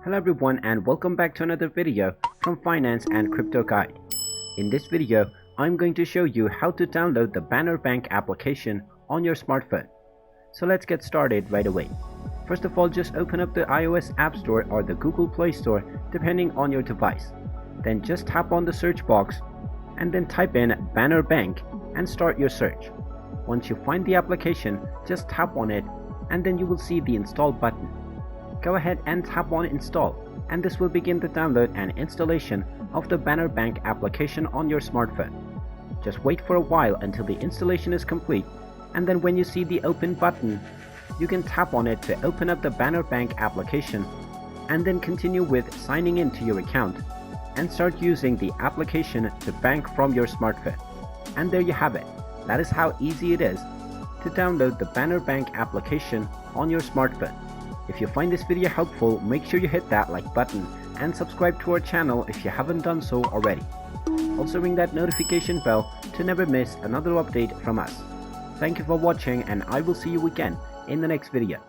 Hello everyone and welcome back to another video from Finance and Crypto Guide. In this video, I'm going to show you how to download the Banner Bank application on your smartphone. So let's get started right away. First of all, just open up the iOS App Store or the Google Play Store depending on your device. Then just tap on the search box and then type in Banner Bank and start your search. Once you find the application, just tap on it and then you will see the install button. Go ahead and tap on install and this will begin the download and installation of the Banner Bank application on your smartphone. Just wait for a while until the installation is complete, and then when you see the open button, you can tap on it to open up the Banner Bank application and then continue with signing in to your account and start using the application to bank from your smartphone. And there you have it. That is how easy it is to download the Banner Bank application on your smartphone. If you find this video helpful, make sure you hit that like button and subscribe to our channel if you haven't done so already. Also ring that notification bell to never miss another update from us. Thank you for watching and I will see you again in the next video.